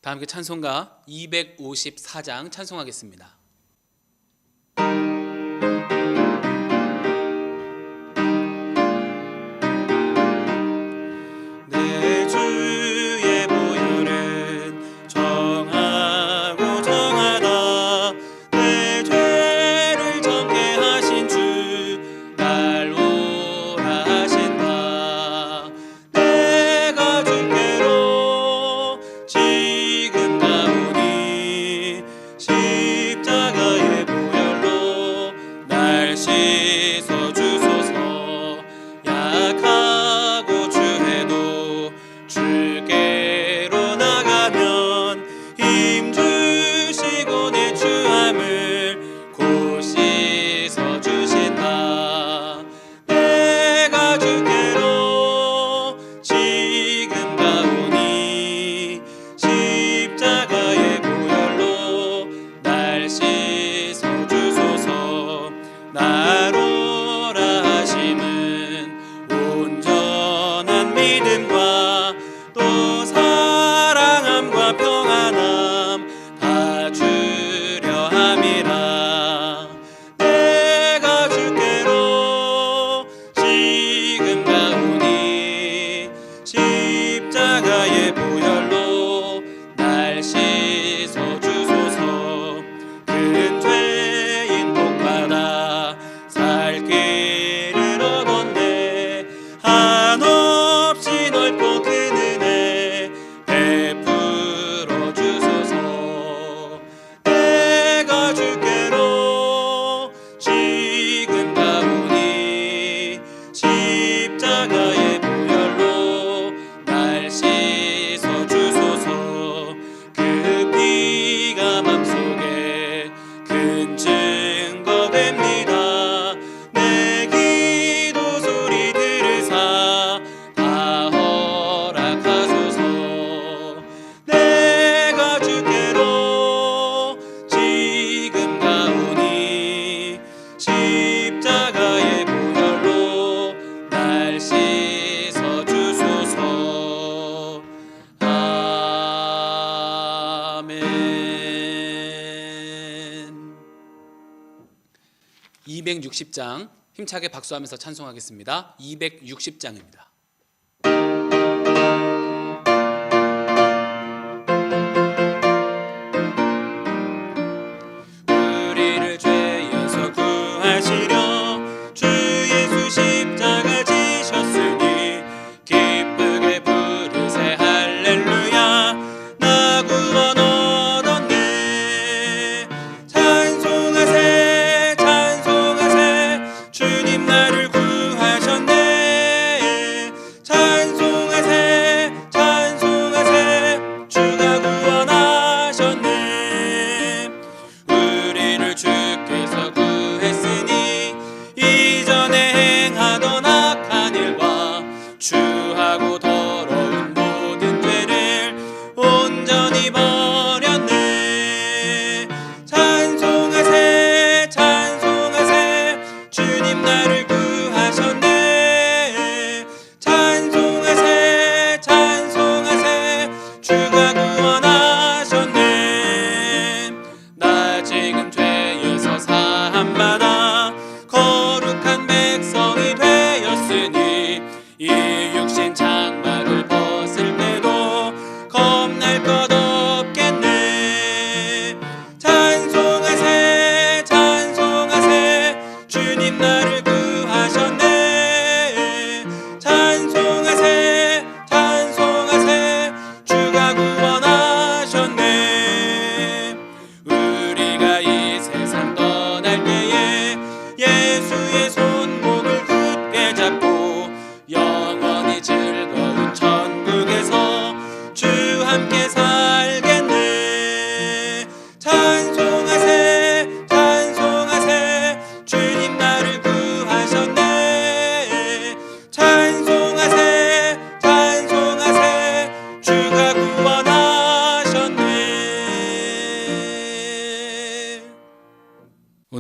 다 함께 찬송가 254장 찬송하겠습니다. 아멘. 260장 힘차게 박수하면서 찬송하겠습니다. 260장입니다.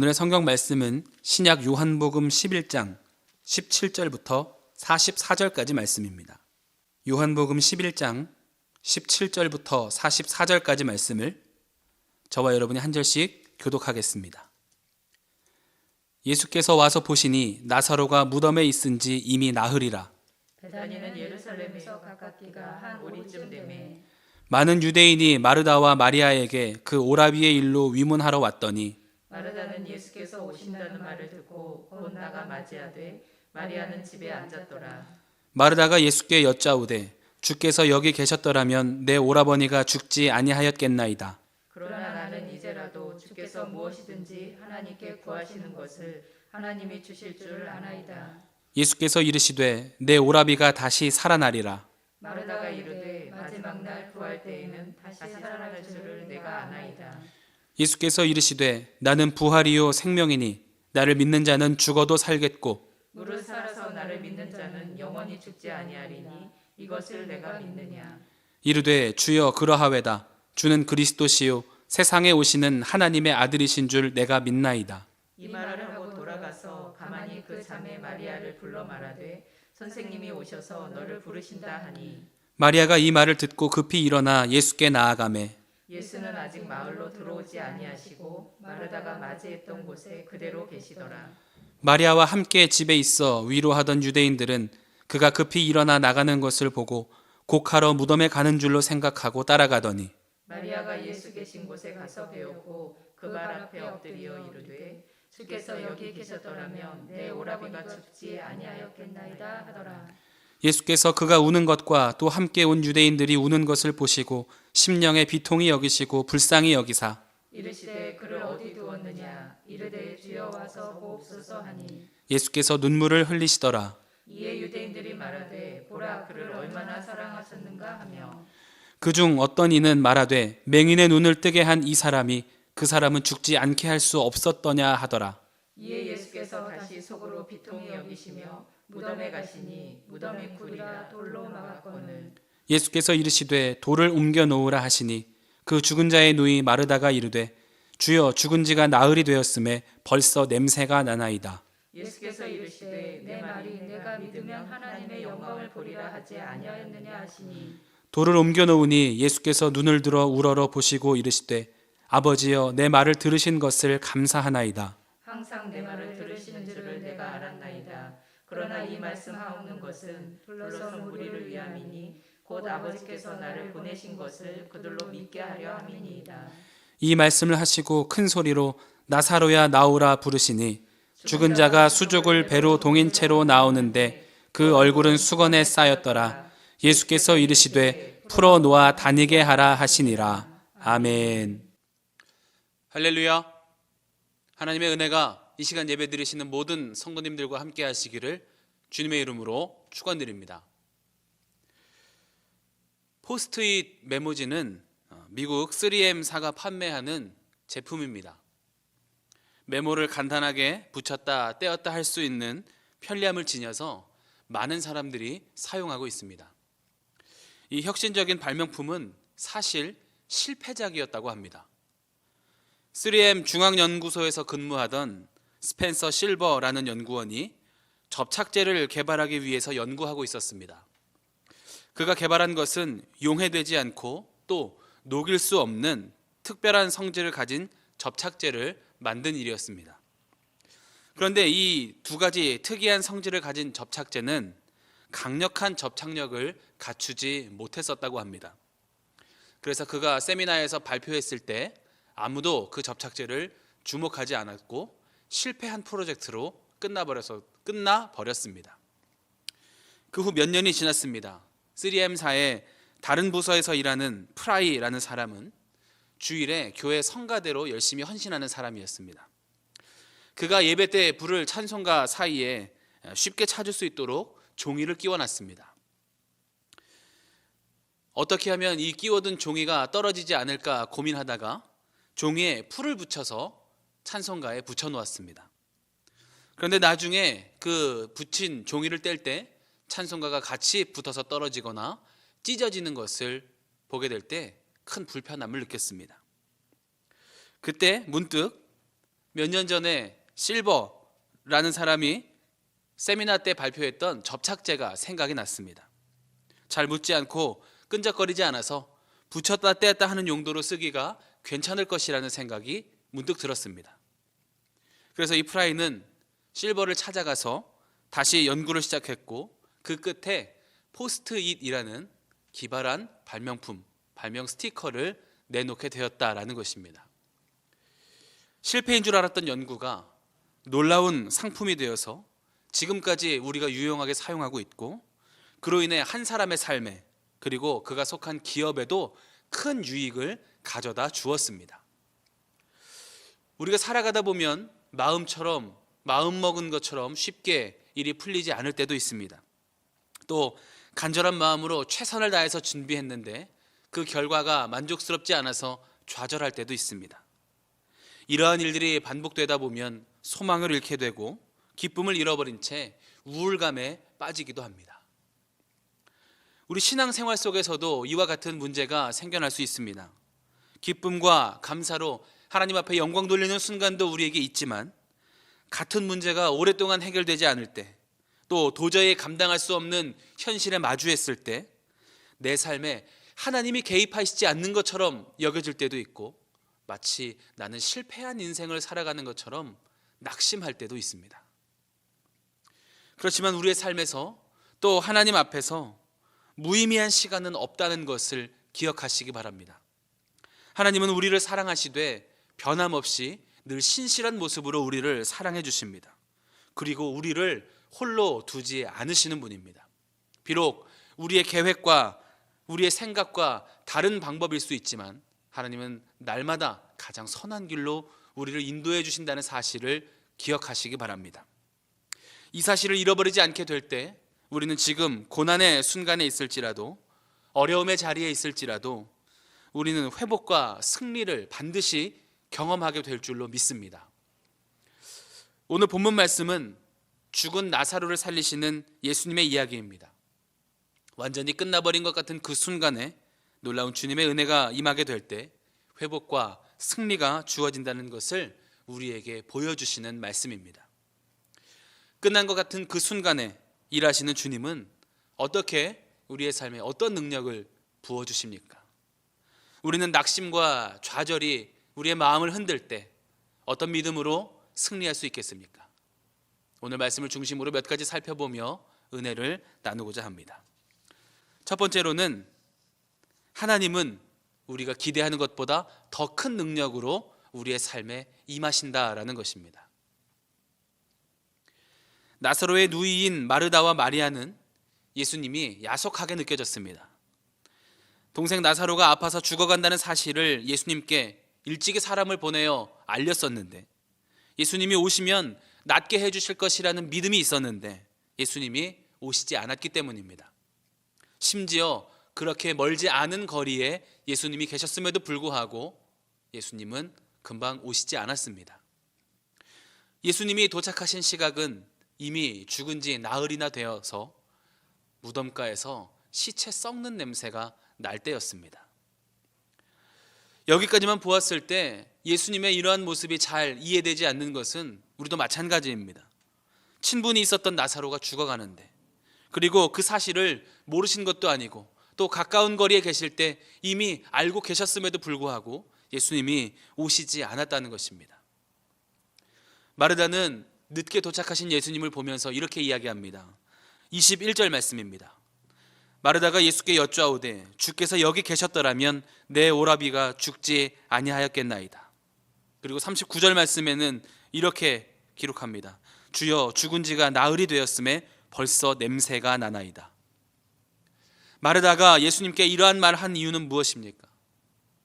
오늘의 성경 말씀은 신약 요한복음 11장 17절부터 44절까지 말씀입니다. 요한복음 11장 17절부터 44절까지 말씀을 저와 여러분이 한 절씩 교독하겠습니다. 예수께서 와서 보시니 나사로가 무덤에 있은지 이미 나흘이라. 베다니는 예루살렘에서 가깝기가 한 오리쯤 되매 많은 유대인이 마르다와 마리아에게 그 오라비의 일로 위문하러 왔더니 마르다는 예수께서 오신다는 말을 듣고 곧 나가 맞이하되 마리아는 집에 앉았더라. 마르다가 예수께 여짜오되 주께서 여기 계셨더라면 내 오라버니가 죽지 아니하였겠나이다. 그러나 나는 이제라도 주께서 무엇이든지 하나님께 구하시는 것을 하나님이 주실 줄 아나이다. 예수께서 이르시되 내 오라비가 다시 살아나리라. 마르다가 이르되 마지막 날 구할 때에는 다시 살아날 줄을 내가 아나이다. 예수께서 이르시되 나는 부활이요 생명이니 나를 믿는 자는 죽어도 살겠고 무릇 살아서 나를 믿는 자는 영원히 죽지 아니하리니 이것을 내가 믿느냐. 이르되 주여 그러하외다. 주는 그리스도시요 세상에 오시는 하나님의 아들이신 줄 내가 믿나이다. 이 말을 하고 돌아가서 가만히 그 자매 마리아를 불러 말하되 선생님이 오셔서 너를 부르신다 하니 마리아가 이 말을 듣고 급히 일어나 예수께 나아가매 예수는 아직 마을로 들어오지 아니하시고 마르다가 맞이했던 곳에 그대로 계시더라. 마리아와 함께 집에 있어 위로하던 유대인들은 그가 급히 일어나 나가는 것을 보고 곡하러 무덤에 가는 줄로 생각하고 따라가더니 마리아가 예수 계신 곳에 가서 배웠고 그 발 앞에 엎드려 이르되 주께서 여기 계셨더라면 내 오라비가 죽지 아니하였겠나이다 하더라. 예수께서 그가 우는 것과 또 함께 온 유대인들이 우는 것을 보시고 심령에 비통히 여기시고 불쌍히 여기사 이르시되 그를 어디 두었느냐. 이르되 주여 와서 보옵소서 하니 예수께서 눈물을 흘리시더라. 이에 유대인들이 말하되 보라 그를 얼마나 사랑하셨는가 하며 그중 어떤 이는 말하되 맹인의 눈을 뜨게 한 이 사람이 그 사람은 죽지 않게 할 수 없었더냐 하더라. 이에 예수께서 다시 속으로 비통히 여기시며 무덤에 가시니 무덤이 굴이라 돌로 막았거늘 예수께서 이르시되 돌을 옮겨 놓으라 하시니 그 죽은 자의 누이 마르다가 이르되 주여 죽은 지가 나흘이 되었음에 벌써 냄새가 나나이다. 예수께서 이르시되 내 말이 내가 믿으면 하나님의 영광을 보리라 하지 아니하였느냐 하시니 돌을 옮겨 놓으니 예수께서 눈을 들어 우러러 보시고 이르시되 아버지여 내 말을 들으신 것을 감사하나이다. 항상 내 말을 들으시는 줄을 내가 알았나이다. 그러나 이 말씀하옵는 것은 불러서 무리를 위함이니 곧 아버지께서 나를 보내신 것을 그들로 믿게 하려 함이니이다. 이 말씀을 하시고 큰 소리로 나사로야 나오라 부르시니 죽은 자가 수족을 배로 동인 채로 나오는데 그 얼굴은 수건에 쌓였더라. 예수께서 이르시되 풀어 놓아 다니게 하라 하시니라. 아멘. 할렐루야. 하나님의 은혜가 이 시간 예배 드리시는 모든 성도님들과 함께 하시기를 주님의 이름으로 축원드립니다. 포스트잇 메모지는 미국 3M사가 판매하는 제품입니다. 메모를 간단하게 붙였다 떼었다 할 수 있는 편리함을 지녀서 많은 사람들이 사용하고 있습니다. 이 혁신적인 발명품은 사실 실패작이었다고 합니다. 3M 중앙연구소에서 근무하던 스펜서 실버라는 연구원이 접착제를 개발하기 위해서 연구하고 있었습니다. 그가 개발한 것은 용해되지 않고 또 녹일 수 없는 특별한 성질을 가진 접착제를 만든 일이었습니다. 그런데 이 두 가지 특이한 성질을 가진 접착제는 강력한 접착력을 갖추지 못했었다고 합니다. 그래서 그가 세미나에서 발표했을 때 아무도 그 접착제를 주목하지 않았고 실패한 프로젝트로 끝나버렸습니다. 그 후 몇 년이 지났습니다. 3M사의 다른 부서에서 일하는 프라이라는 사람은 주일에 교회 성가대로 열심히 헌신하는 사람이었습니다. 그가 예배 때 부를 찬송가 사이에 쉽게 찾을 수 있도록 종이를 끼워놨습니다. 어떻게 하면 이 끼워둔 종이가 떨어지지 않을까 고민하다가 종이에 풀을 붙여서 찬송가에 붙여놓았습니다. 그런데 나중에 그 붙인 종이를 뗄 때 찬송가가 같이 붙어서 떨어지거나 찢어지는 것을 보게 될 때 큰 불편함을 느꼈습니다. 그때 문득 몇 년 전에 실버라는 사람이 세미나 때 발표했던 접착제가 생각이 났습니다. 잘 묻지 않고 끈적거리지 않아서 붙였다 떼었다 하는 용도로 쓰기가 괜찮을 것이라는 생각이 문득 들었습니다. 그래서 이 프라이는 실버를 찾아가서 다시 연구를 시작했고 그 끝에 포스트잇이라는 기발한 발명품, 발명 스티커를 내놓게 되었다라는 것입니다. 실패인 줄 알았던 연구가 놀라운 상품이 되어서 지금까지 우리가 유용하게 사용하고 있고 그로 인해 한 사람의 삶에 그리고 그가 속한 기업에도 큰 유익을 가져다 주었습니다. 우리가 살아가다 보면 마음 먹은 것처럼 쉽게 일이 풀리지 않을 때도 있습니다. 또 간절한 마음으로 최선을 다해서 준비했는데 그 결과가 만족스럽지 않아서 좌절할 때도 있습니다. 이러한 일들이 반복되다 보면 소망을 잃게 되고 기쁨을 잃어버린 채 우울감에 빠지기도 합니다. 우리 신앙생활 속에서도 이와 같은 문제가 생겨날 수 있습니다. 기쁨과 감사로 하나님 앞에 영광 돌리는 순간도 우리에게 있지만 같은 문제가 오랫동안 해결되지 않을 때, 또 도저히 감당할 수 없는 현실에 마주했을 때 내 삶에 하나님이 개입하시지 않는 것처럼 여겨질 때도 있고 마치 나는 실패한 인생을 살아가는 것처럼 낙심할 때도 있습니다. 그렇지만 우리의 삶에서 또 하나님 앞에서 무의미한 시간은 없다는 것을 기억하시기 바랍니다. 하나님은 우리를 사랑하시되 변함없이 늘 신실한 모습으로 우리를 사랑해 주십니다. 그리고 우리를 홀로 두지 않으시는 분입니다. 비록 우리의 계획과 우리의 생각과 다른 방법일 수 있지만 하나님은 날마다 가장 선한 길로 우리를 인도해 주신다는 사실을 기억하시기 바랍니다. 이 사실을 잃어버리지 않게 될 때 우리는 지금 고난의 순간에 있을지라도 어려움의 자리에 있을지라도 우리는 회복과 승리를 반드시 경험하게 될 줄로 믿습니다. 오늘 본문 말씀은 죽은 나사로를 살리시는 예수님의 이야기입니다. 완전히 끝나버린 것 같은 그 순간에 놀라운 주님의 은혜가 임하게 될 때 회복과 승리가 주어진다는 것을 우리에게 보여주시는 말씀입니다. 끝난 것 같은 그 순간에 일하시는 주님은 어떻게 우리의 삶에 어떤 능력을 부어주십니까? 우리는 낙심과 좌절이 우리의 마음을 흔들 때 어떤 믿음으로 승리할 수 있겠습니까? 오늘 말씀을 중심으로 몇 가지 살펴보며 은혜를 나누고자 합니다. 첫 번째로는 하나님은 우리가 기대하는 것보다 더 큰 능력으로 우리의 삶에 임하신다라는 것입니다. 나사로의 누이인 마르다와 마리아는 예수님이 야속하게 느껴졌습니다. 동생 나사로가 아파서 죽어간다는 사실을 예수님께 일찍이 사람을 보내어 알렸었는데 예수님이 오시면 낫게 해주실 것이라는 믿음이 있었는데 예수님이 오시지 않았기 때문입니다. 심지어 그렇게 멀지 않은 거리에 예수님이 계셨음에도 불구하고 예수님은 금방 오시지 않았습니다. 예수님이 도착하신 시각은 이미 죽은 지 나흘이나 되어서 무덤가에서 시체 썩는 냄새가 날 때였습니다. 여기까지만 보았을 때 예수님의 이러한 모습이 잘 이해되지 않는 것은 우리도 마찬가지입니다. 친분이 있었던 나사로가 죽어가는데 그리고 그 사실을 모르신 것도 아니고 또 가까운 거리에 계실 때 이미 알고 계셨음에도 불구하고 예수님이 오시지 않았다는 것입니다. 마르다는 늦게 도착하신 예수님을 보면서 이렇게 이야기합니다. 21절 말씀입니다. 마르다가 예수께 여쭈아오되 주께서 여기 계셨더라면 내 오라비가 죽지 아니하였겠나이다. 그리고 39절 말씀에는 이렇게 기록합니다. 주여 죽은 지가 나흘이 되었음에 벌써 냄새가 나나이다. 마르다가 예수님께 이러한 말을 한 이유는 무엇입니까?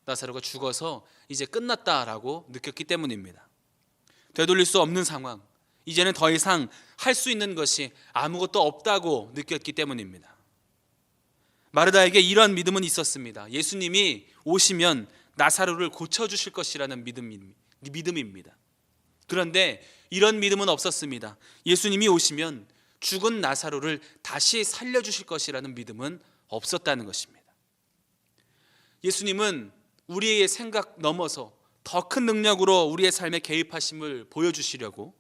나사로가 죽어서 이제 끝났다라고 느꼈기 때문입니다. 되돌릴 수 없는 상황, 이제는 더 이상 할 수 있는 것이 아무것도 없다고 느꼈기 때문입니다. 마르다에게 이러한 믿음은 있었습니다. 예수님이 오시면 나사로를 고쳐주실 것이라는 믿음입니다. 그런데 이런 믿음은 없었습니다. 예수님이 오시면 죽은 나사로를 다시 살려주실 것이라는 믿음은 없었다는 것입니다. 예수님은 우리의 생각 넘어서 더 큰 능력으로 우리의 삶에 개입하심을 보여주시려고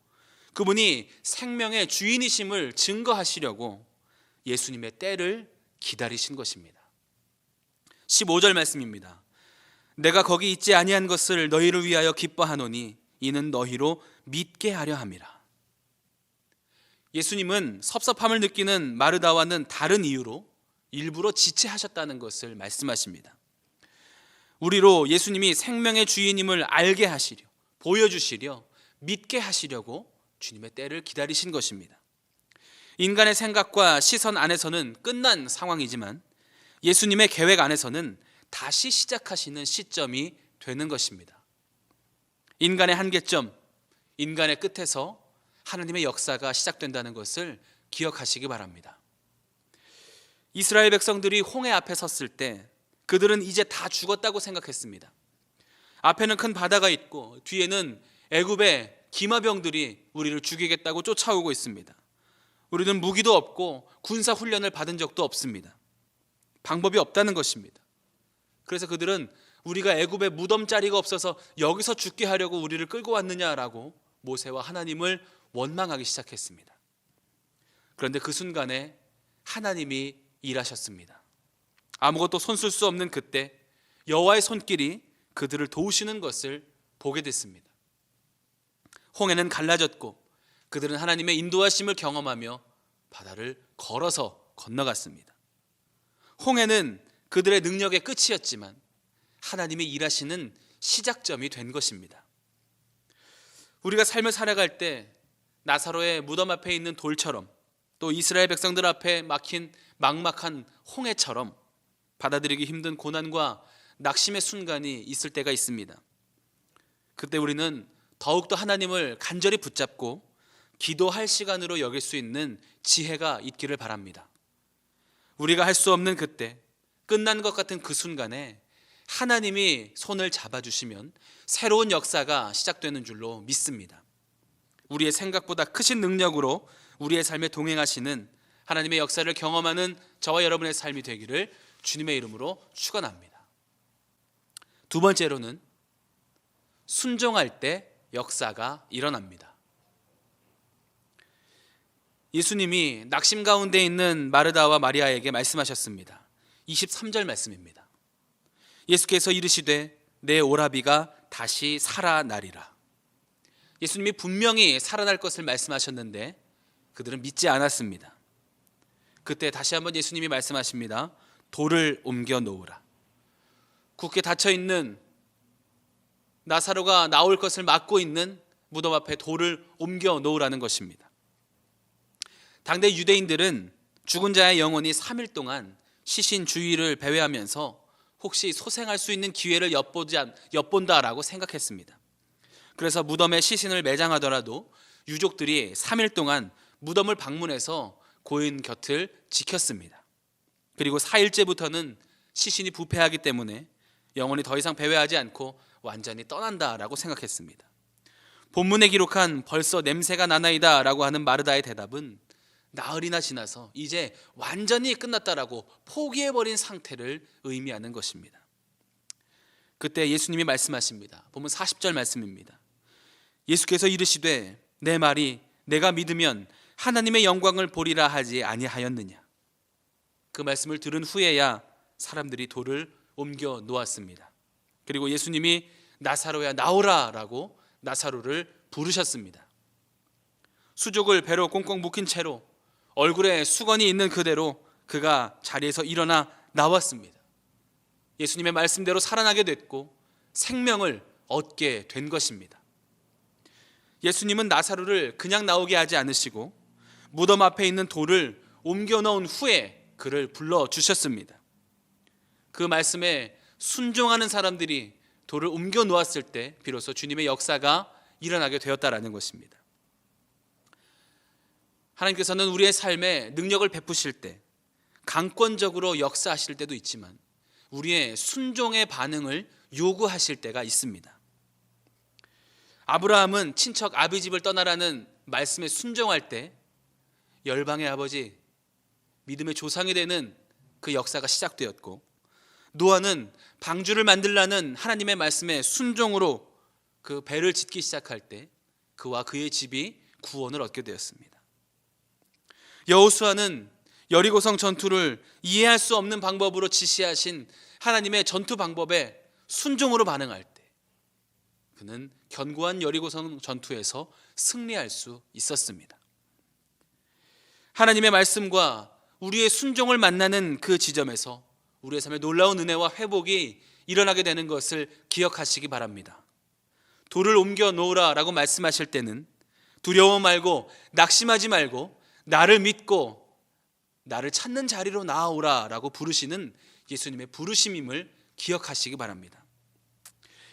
그분이 생명의 주인이심을 증거하시려고 예수님의 때를 기다리신 것입니다. 15절 말씀입니다. 내가 거기 있지 아니한 것을 너희를 위하여 기뻐하노니 이는 너희로 믿게 하려 함이라. 예수님은 섭섭함을 느끼는 마르다와는 다른 이유로 일부러 지체하셨다는 것을 말씀하십니다. 우리로 예수님이 생명의 주인임을 알게 하시려, 보여주시려, 믿게 하시려고 주님의 때를 기다리신 것입니다. 인간의 생각과 시선 안에서는 끝난 상황이지만 예수님의 계획 안에서는 다시 시작하시는 시점이 되는 것입니다. 인간의 한계점, 인간의 끝에서 하나님의 역사가 시작된다는 것을 기억하시기 바랍니다. 이스라엘 백성들이 홍해 앞에 섰을 때 그들은 이제 다 죽었다고 생각했습니다. 앞에는 큰 바다가 있고 뒤에는 애굽의 기마병들이 우리를 죽이겠다고 쫓아오고 있습니다. 우리는 무기도 없고 군사 훈련을 받은 적도 없습니다. 방법이 없다는 것입니다. 그래서 그들은 우리가 애굽에 무덤자리가 없어서 여기서 죽게 하려고 우리를 끌고 왔느냐라고 모세와 하나님을 원망하기 시작했습니다. 그런데 그 순간에 하나님이 일하셨습니다. 아무것도 손쓸 수 없는 그때 여호와의 손길이 그들을 도우시는 것을 보게 됐습니다. 홍해는 갈라졌고 그들은 하나님의 인도하심을 경험하며 바다를 걸어서 건너갔습니다. 홍해는 그들의 능력의 끝이었지만 하나님이 일하시는 시작점이 된 것입니다. 우리가 삶을 살아갈 때 나사로의 무덤 앞에 있는 돌처럼 또 이스라엘 백성들 앞에 막힌 막막한 홍해처럼 받아들이기 힘든 고난과 낙심의 순간이 있을 때가 있습니다. 그때 우리는 더욱더 하나님을 간절히 붙잡고 기도할 시간으로 여길 수 있는 지혜가 있기를 바랍니다. 우리가 할 수 없는 그때, 끝난 것 같은 그 순간에 하나님이 손을 잡아주시면 새로운 역사가 시작되는 줄로 믿습니다. 우리의 생각보다 크신 능력으로 우리의 삶에 동행하시는 하나님의 역사를 경험하는 저와 여러분의 삶이 되기를 주님의 이름으로 축원합니다. 두 번째로는 순종할 때 역사가 일어납니다. 예수님이 낙심 가운데 있는 마르다와 마리아에게 말씀하셨습니다. 23절 말씀입니다. 예수께서 이르시되 내 오라비가 다시 살아나리라. 예수님이 분명히 살아날 것을 말씀하셨는데 그들은 믿지 않았습니다. 그때 다시 한번 예수님이 말씀하십니다. 돌을 옮겨 놓으라. 굳게 닫혀있는 나사로가 나올 것을 막고 있는 무덤 앞에 돌을 옮겨 놓으라는 것입니다. 당대 유대인들은 죽은 자의 영혼이 3일 동안 시신 주위를 배회하면서 혹시 소생할 수 있는 기회를 엿본다라고 생각했습니다. 그래서 무덤에 시신을 매장하더라도 유족들이 3일 동안 무덤을 방문해서 고인 곁을 지켰습니다. 그리고 4일째부터는 시신이 부패하기 때문에 영혼이 더 이상 배회하지 않고 완전히 떠난다라고 생각했습니다. 본문에 기록한 벌써 냄새가 나나이다 라고 하는 마르다의 대답은 나흘이나 지나서 이제 완전히 끝났다라고 포기해버린 상태를 의미하는 것입니다. 그때 예수님이 말씀하십니다. 본문 40절 말씀입니다. 예수께서 이르시되 내 말이 내가 믿으면 하나님의 영광을 보리라 하지 아니하였느냐. 그 말씀을 들은 후에야 사람들이 돌을 옮겨 놓았습니다. 그리고 예수님이 나사로야 나오라 라고 나사로를 부르셨습니다. 수족을 배로 꽁꽁 묶인 채로 얼굴에 수건이 있는 그대로 그가 자리에서 일어나 나왔습니다. 예수님의 말씀대로 살아나게 됐고 생명을 얻게 된 것입니다. 예수님은 나사로를 그냥 나오게 하지 않으시고 무덤 앞에 있는 돌을 옮겨 넣은 후에 그를 불러주셨습니다. 그 말씀에 순종하는 사람들이 돌을 옮겨 놓았을 때 비로소 주님의 역사가 일어나게 되었다라는 것입니다. 하나님께서는 우리의 삶에 능력을 베푸실 때 강권적으로 역사하실 때도 있지만 우리의 순종의 반응을 요구하실 때가 있습니다. 아브라함은 친척 아비 집을 떠나라는 말씀에 순종할 때 열방의 아버지, 믿음의 조상이 되는 그 역사가 시작되었고, 노아는 방주를 만들라는 하나님의 말씀에 순종으로 그 배를 짓기 시작할 때 그와 그의 집이 구원을 얻게 되었습니다. 여호수아는 여리고성 전투를 이해할 수 없는 방법으로 지시하신 하나님의 전투 방법에 순종으로 반응할 때 그는 견고한 여리고성 전투에서 승리할 수 있었습니다. 하나님의 말씀과 우리의 순종을 만나는 그 지점에서 우리의 삶에 놀라운 은혜와 회복이 일어나게 되는 것을 기억하시기 바랍니다. 돌을 옮겨 놓으라 라고 말씀하실 때는 두려워 말고 낙심하지 말고 나를 믿고 나를 찾는 자리로 나아오라 라고 부르시는 예수님의 부르심임을 기억하시기 바랍니다.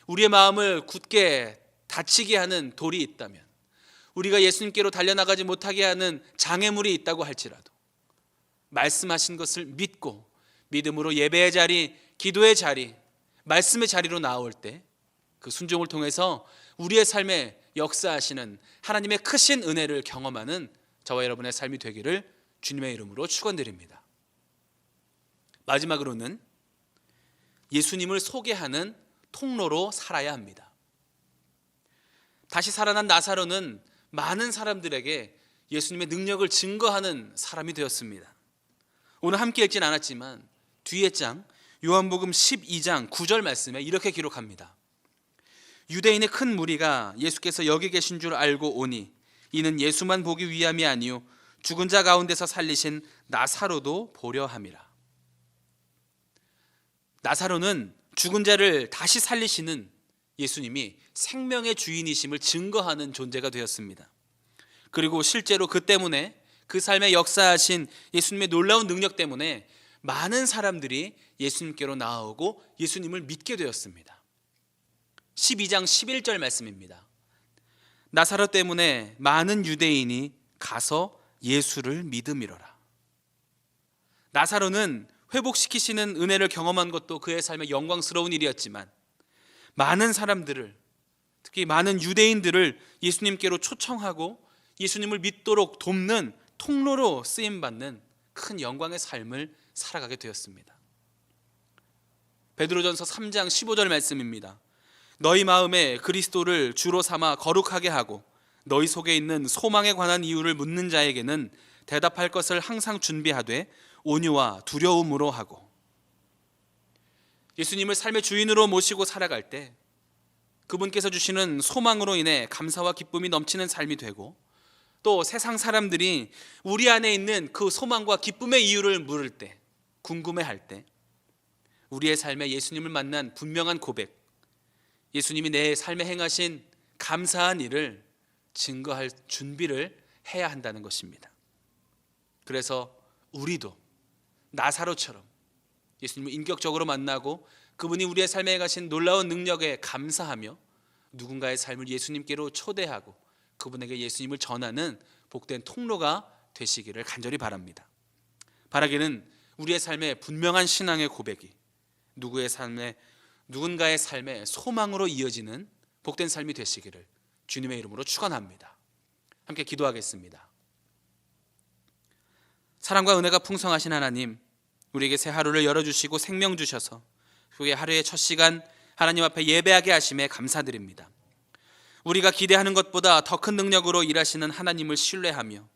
우리의 마음을 굳게 다치게 하는 돌이 있다면, 우리가 예수님께로 달려나가지 못하게 하는 장애물이 있다고 할지라도 말씀하신 것을 믿고 믿음으로 예배의 자리, 기도의 자리, 말씀의 자리로 나올 때 그 순종을 통해서 우리의 삶에 역사하시는 하나님의 크신 은혜를 경험하는 저와 여러분의 삶이 되기를 주님의 이름으로 축원드립니다. 마지막으로는 예수님을 소개하는 통로로 살아야 합니다. 다시 살아난 나사로는 많은 사람들에게 예수님의 능력을 증거하는 사람이 되었습니다. 오늘 함께 읽진 않았지만 뒤에 장 요한복음 12장 9절 말씀에 이렇게 기록합니다. 유대인의 큰 무리가 예수께서 여기 계신 줄 알고 오니 이는 예수만 보기 위함이 아니요 죽은 자 가운데서 살리신 나사로도 보려 함이라. 나사로는 죽은 자를 다시 살리시는 예수님이 생명의 주인이심을 증거하는 존재가 되었습니다. 그리고 실제로 그 때문에, 그 삶에 역사하신 예수님의 놀라운 능력 때문에 많은 사람들이 예수님께로 나아오고 예수님을 믿게 되었습니다. 12장 11절 말씀입니다. 나사로 때문에 많은 유대인이 가서 예수를 믿음이로라. 나사로는 회복시키시는 은혜를 경험한 것도 그의 삶의 영광스러운 일이었지만 많은 사람들을, 특히 많은 유대인들을 예수님께로 초청하고 예수님을 믿도록 돕는 통로로 쓰임받는 큰 영광의 삶을 살아가게 되었습니다. 베드로전서 3장 15절 말씀입니다. 너희 마음에 그리스도를 주로 삼아 거룩하게 하고 너희 속에 있는 소망에 관한 이유를 묻는 자에게는 대답할 것을 항상 준비하되 온유와 두려움으로 하고. 예수님을 삶의 주인으로 모시고 살아갈 때 그분께서 주시는 소망으로 인해 감사와 기쁨이 넘치는 삶이 되고, 또 세상 사람들이 우리 안에 있는 그 소망과 기쁨의 이유를 물을 때, 궁금해할 때 우리의 삶에 예수님을 만난 분명한 고백, 예수님이 내 삶에 행하신 감사한 일을 증거할 준비를 해야 한다는 것입니다. 그래서 우리도 나사로처럼 예수님을 인격적으로 만나고 그분이 우리의 삶에 행하신 놀라운 능력에 감사하며 누군가의 삶을 예수님께로 초대하고 그분에게 예수님을 전하는 복된 통로가 되시기를 간절히 바랍니다. 바라기는 우리의 삶에 분명한 신앙의 고백이 누군가의 삶에 소망으로 이어지는 복된 삶이 되시기를 주님의 이름으로 축원합니다. 함께 기도하겠습니다. 사랑과 은혜가 풍성하신 하나님, 우리에게 새 하루를 열어주시고 생명 주셔서 그의 하루의 첫 시간 하나님 앞에 예배하게 하심에 감사드립니다. 우리가 기대하는 것보다 더 큰 능력으로 일하시는 하나님을 신뢰하며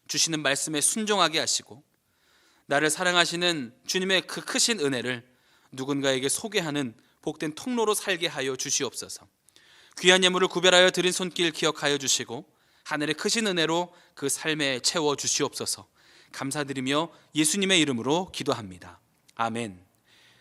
주시는 말씀에 순종하게 하시고 나를 사랑하시는 주님의 그 크신 은혜를 누군가에게 소개하는 복된 통로로 살게 하여 주시옵소서. 귀한 예물을 구별하여 드린 손길 기억하여 주시고 하늘의 크신 은혜로 그 삶에 채워 주시옵소서. 감사드리며 예수님의 이름으로 기도합니다. 아멘.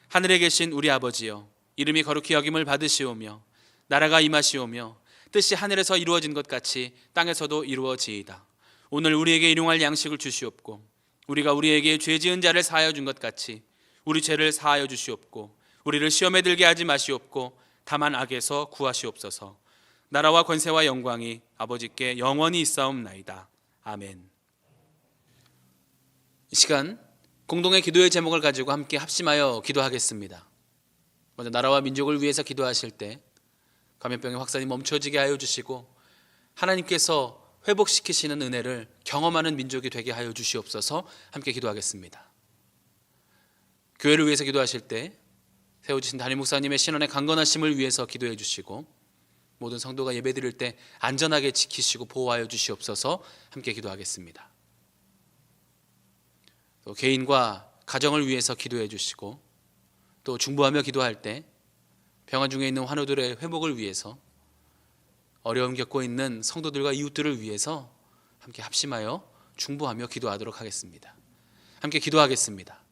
하늘에 계신 우리 아버지여, 이름이 거룩히 여김을 받으시오며 나라가 임하시오며 뜻이 하늘에서 이루어진 것 같이 땅에서도 이루어지이다. 오늘 우리에게 일용할 양식을 주시옵고 우리가 우리에게 죄 지은 자를 사하여 준 것 같이 우리 죄를 사하여 주시옵고 우리를 시험에 들게 하지 마시옵고 다만 악에서 구하시옵소서. 나라와 권세와 영광이 아버지께 영원히 있사옵나이다. 아멘. 이 시간 공동의 기도의 제목을 가지고 함께 합심하여 기도하겠습니다. 먼저 나라와 민족을 위해서 기도하실 때 감염병의 확산이 멈춰지게 하여 주시고 하나님께서 회복시키시는 은혜를 경험하는 민족이 되게 하여 주시옵소서. 함께 기도하겠습니다. 교회를 위해서 기도하실 때 세워주신 담임 목사님의 신원의 강건하심을 위해서 기도해 주시고 모든 성도가 예배드릴 때 안전하게 지키시고 보호하여 주시옵소서. 함께 기도하겠습니다. 또 개인과 가정을 위해서 기도해 주시고 또 중보하며 기도할 때 평화 중에 있는 환우들의 회복을 위해서, 어려움 겪고 있는 성도들과 이웃들을 위해서 함께 합심하여 중보하며 기도하도록 하겠습니다. 함께 기도하겠습니다.